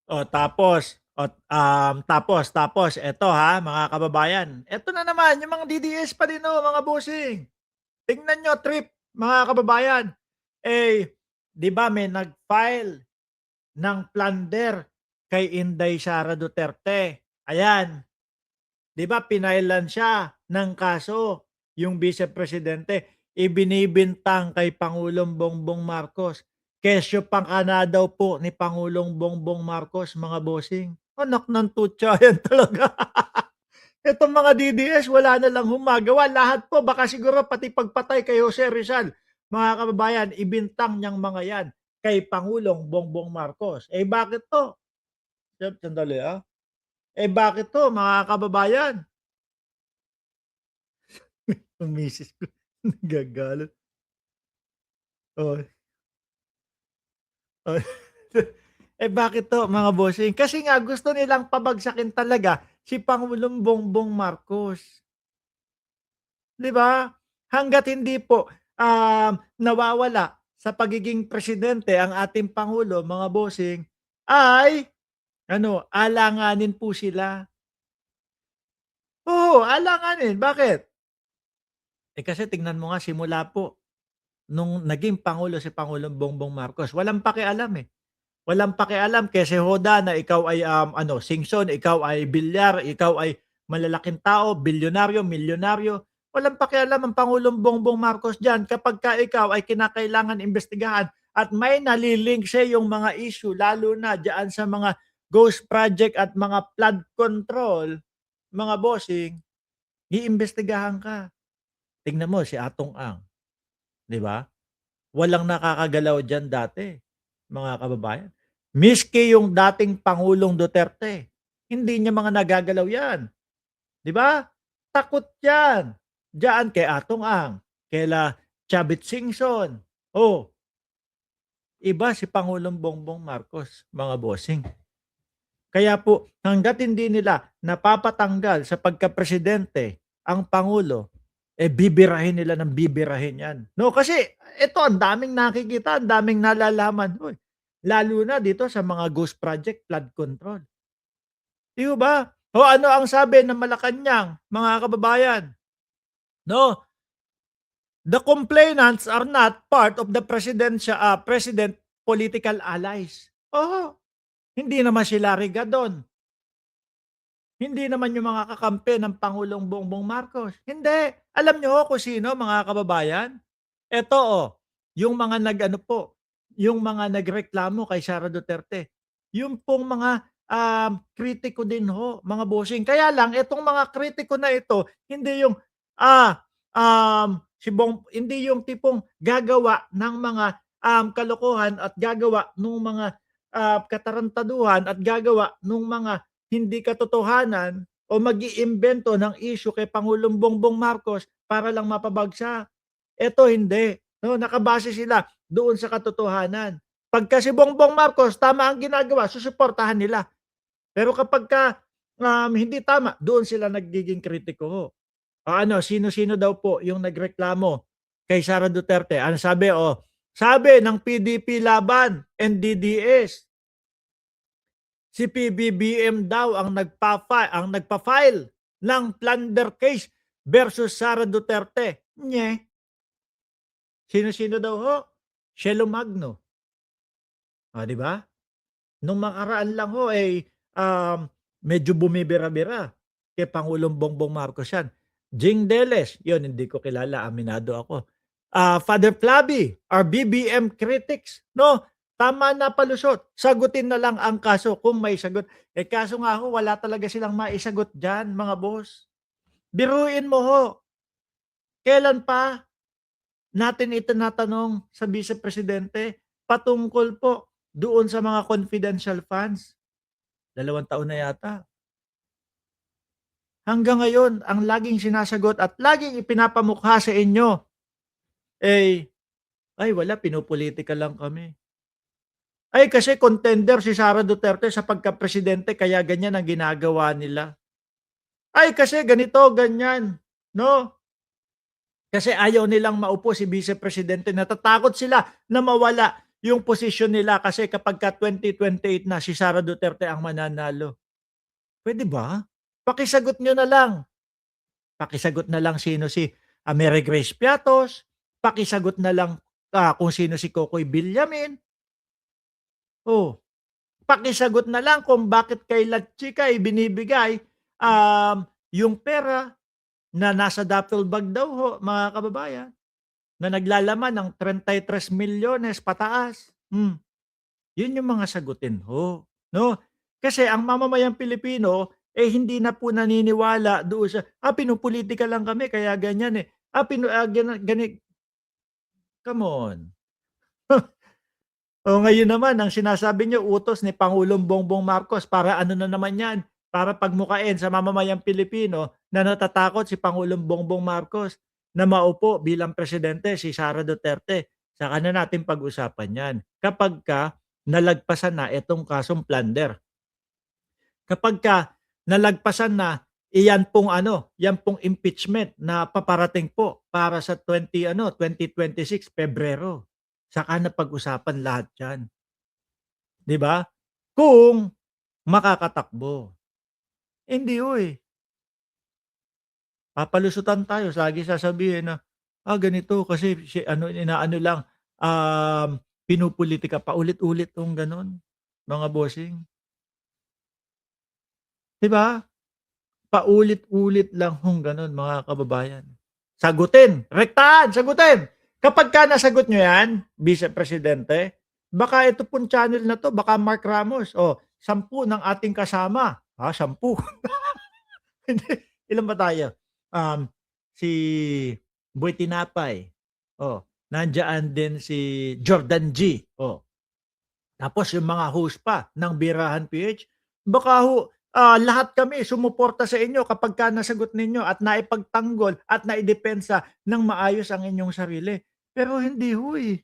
tapos eto ha, mga kababayan, eto na naman yung mga DDS pa din mga bossing. Tingnan niyo trip, mga kababayan. Eh, 'di ba may nag-file ng plunder kay Inday Sara Duterte. Ayan, 'di ba pinailan siya ng kaso, yung Vice Presidente, ibinibintang kay Pangulong Bongbong Marcos. Kesyo pa nga daw po ni Pangulong Bongbong Marcos, mga bossing. Anak ng tutsa, yan talaga. Itong mga DDS wala na lang humagawa, lahat po baka siguro pati pagpatay kay Jose Rizal, mga kababayan, ibintang niyang mga yan kay Pangulong Bongbong Marcos. Eh bakit 'to? Sandali, Eh bakit 'to, mga kababayan? Yung misis ko nagagalit. Oh, oh. Eh bakit 'to, mga bossing? Kasi nga gusto nilang pabagsakin talaga si Pangulong Bongbong Marcos. 'Di ba? Hangga't hindi po, nawawala sa pagiging presidente ang ating pangulo, mga bossing, ay ano, alanganin po sila. Oo, alanganin. Bakit? Eh, kasi tignan mo nga simula po nung naging pangulo si Pangulong Bongbong Marcos, walang pakialam, eh. Walang pakialam kay si Hoda na ikaw ay, ano, singson, ikaw ay bilyar, ikaw ay malalaking tao, bilyonaryo, milyonaryo. Walang pakialam ang Pangulong Bongbong Marcos diyan kapagka ikaw ay kinakailangan imbestigahan at may nali-link sa yung mga issue lalo na diyan sa mga ghost project at mga flood control, mga bossing, iimbestigahan ka. Tignan mo si Atong Ang, 'di ba? Walang nakakagalaw diyan dati, mga kababayan. Miski yung dating Pangulong Duterte, hindi niya mga nagagalaw 'yan, 'di ba? Takot 'yan. Diyaan kay Atong Ang, kaila Chavit Singson. Oh, iba si Pangulong Bongbong Marcos, mga bossing. Kaya po hangga't hindi nila napapatanggal sa pagkapresidente ang pangulo, eh, bibirahin nila ng bibirahin 'yan, 'no? Kasi ito ang daming nakikita, ang daming nalalaman, uy, lalo na dito sa mga ghost project, flood control, 'di ba? O ano ang sabi ng Malacanang, mga kababayan, 'no? The complainants are not part of the president political allies. Oo, hindi naman sila Rigadon. Hindi naman yung mga kakampi ng Pangulong Bongbong Marcos, hindi. Alam niyo kung sino, mga kababayan? Eto, yung mga nag-ano po, yung mga nagreklamo kay Sara Duterte. Yung pong mga, kritiko din mga bossing. Kaya lang itong mga kritiko na ito, hindi yung, hindi yung tipong gagawa ng mga, kalokohan at gagawa nung mga, katarantaduhan at gagawa nung mga hindi katotohanan o mag-iimbento ng issue kay Pangulong Bongbong Marcos para lang mapabagsak. Eto hindi, 'no, nakabase sila doon sa katotohanan. Pagka si Bongbong Marcos tama ang ginagawa, susuportahan nila. Pero kapagka, hindi tama, doon sila nagiging kritiko. Ano, sino-sino daw po yung nagreklamo kay Sara Duterte? Ano sabi, sabi ng PDP Laban and DDS, si PBBM daw ang nagpa-file ng plunder case versus Sara Duterte. Nye, sino-sino daw Shelo Magno, 'di ba? Nung nakaraan lang medyo bumibira-bira kay Pangulong Bongbong Marcos 'yan. Jing Deles, 'yun hindi ko kilala, aminado ako. Father Flavi, our BBM critics, 'no? Tama na palusot, sagutin na lang ang kaso kung may sagot. Eh, kaso nga wala talaga silang maisagot diyan, mga boss. Biruin mo kailan pa natin itinatanong sa Vice Presidente patungkol po doon sa mga confidential funds. 2 taon na yata. Hanggang ngayon ang laging sinasagot at laging ipinapamukha sa inyo, eh, "Ay wala, pinopolitika lang kami. Ay kasi contender si Sara Duterte sa pagkapresidente kaya ganyan ang ginagawa nila. Ay kasi ganito, ganyan." 'No? Kasi ayaw nilang maupo si Vice Presidente, natatakot sila na mawala yung posisyon nila kasi kapagka 2028 na si Sara Duterte ang mananalo. Puwede ba? Pakisagot niyo na lang. Pakisagot na lang sino si, Mary Grace Piatos, pakisagot na lang, kung sino si Kokoy Villamin, oh, pakisagot na lang kung bakit kay Latchikay binibigay, yung pera na nasa duffel bag daw ho, mga kababayan, na naglalaman ng 33 milyones pataas. Yun yung mga sagutin ho, 'no? Kasi ang mamamayang Pilipino, hindi na po naniniwala doon sa, pinopolitika lang kami kaya ganyan, eh. Come on. Oh, ngayon naman ang sinasabi niyo utos ni Pangulong Bongbong Marcos para ano na naman 'yan, para pagmukhain sa mamamayang Pilipino na natatakot si Pangulong Bongbong Marcos na maupo bilang presidente si Sara Duterte. Saka na natin pag-usapan 'yan kapagka nalagpasan na itong kasong plunder. Kapagka nalagpasan na, iyan pong ano, 'yan pong impeachment na paparating po para sa 2026 Pebrero. Saka na pag-usapan lahat 'yan, 'di ba? Kung makakatakbo. Hindi ho, eh, papalusutan tayo lagi sasabihin na, ganito kasi si ano inaano lang, pinopolitika paulit-ulit 'tong gano'n, mga bossing, 'di ba? Paulit-ulit lang hong gano'n, mga kababayan. Sagutin, rektahan, sagutin. Kapagka nasagot niyo 'yan, Vice Presidente, baka ito pong channel na 'to, baka Mark Ramos, 10 ng ating kasama, 10. Hindi, ilan ba tayo? Um, si Boy Tinapay, nandiyan din si Jordan G, tapos yung mga host pa ng Birahan PH, baka ho, lahat kami sumuporta sa inyo kapagka nasagot ninyo at naipagtanggol at naidepensa ng maayos ang inyong sarili. Pero hindi ho, eh.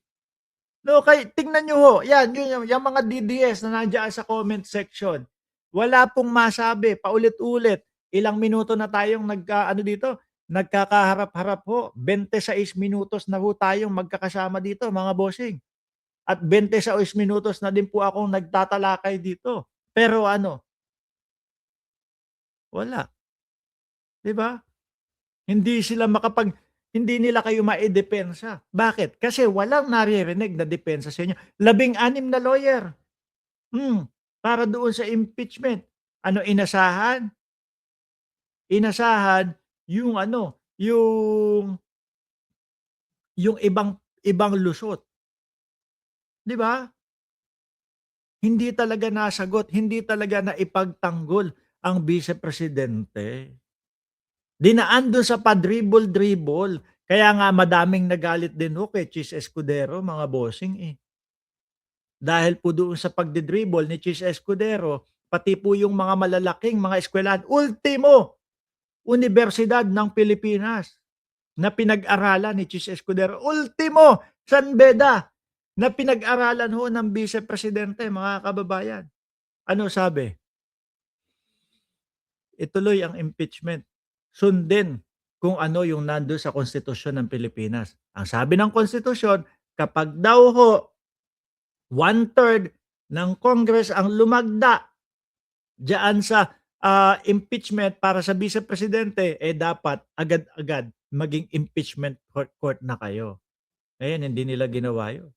No, tingnan niyo ho, 'yan, yun yung mga DDS na nandiyan sa comment section. Wala pong masabi, paulit-ulit. Ilang minuto na tayong ano dito, nagkakaharap-harap ho. 26 minutos na ho tayong magkakasama dito, mga bossing. At 26 minutos na din po akong nagtatalakay dito. Pero ano, wala, 'di ba? Hindi nila kayo maidepensa. Bakit? Kasi walang naririnig na depensa sa inyo. 16 na lawyer, para doon sa impeachment. Ano inasahan? Inasahan yung ano, yung ibang ibang lusot, 'di ba? Hindi talaga nasagot, hindi talaga naipagtanggol ang Vice Presidente. Dinaan dun sa padribol-dribol. Kaya nga madaming nagalit din ho kay Chis Escudero, mga bossing, eh. Dahil po doon sa pagdi-dribble ni Chis Escudero, pati po yung mga malalaking mga eskuwelahan, ultimo, unibersidad ng Pilipinas na pinag-aralan ni Chis Escudero, ultimo, San Beda, na pinag-aralan ho ng Vice Presidente, mga kababayan. Ano sabi? Ituloy ang impeachment. Sundin kung ano yung nando'n sa konstitusyon ng Pilipinas. Ang sabi ng konstitusyon, kapag daw ho 1/3 ng Congress ang lumagda diyaan sa, impeachment para sa Vice Presidente, dapat agad-agad maging impeachment court na kayo. Ngayon hindi nila ginawa yun.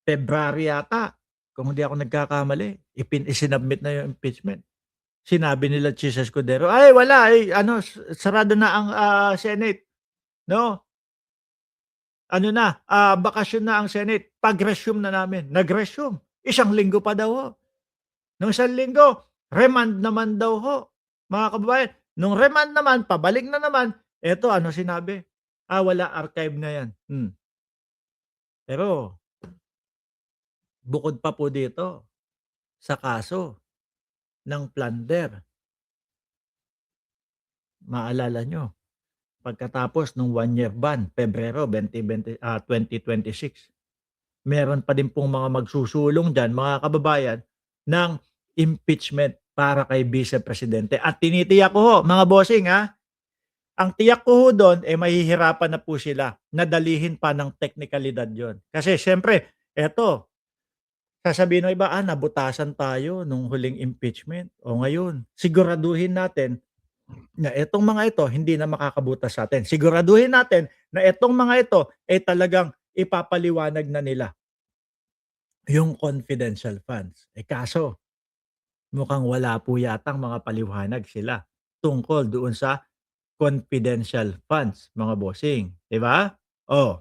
February yata, kung hindi ako nagkakamali, isinubmit na yung impeachment. Sinabi nila Chis Escudero, "Ay wala, ano sarado na ang, Senate, 'no? Ano na, bakasyon na ang Senate, pag-resume na namin." Nag-resume, 1 linggo pa daw ho. Nung 1 linggo, remand naman daw ho, mga kababayan. Nung remand naman, pabalik na naman, eto ano sinabi, wala, archive na 'yan. Pero bukod pa po dito, sa kaso ng plunder, maalala niyo, pagkatapos nung 1 year ban, Pebrero 2026, meron pa din pong mga magsusulong diyan, mga kababayan, ng impeachment para kay Vice Presidente. At tinitiyak ko ho, mga bossing, Ang tiyak ko ho do'n, eh, mahihirapan na po sila na dalhin pa ng teknikalidad 'yon. Kasi siyempre eto, sasabihin ng iba, nabutasan tayo nung huling impeachment. O ngayon, siguraduhin natin na itong mga ito hindi na makakabutas sa'tin. Siguraduhin natin na itong mga ito, eh, talagang ipapaliwanag na nila yung confidential funds. Eh, kaso mukhang wala po yatang mga paliwanag sila tungkol doon sa confidential funds, mga bossing, 'di ba? Oh.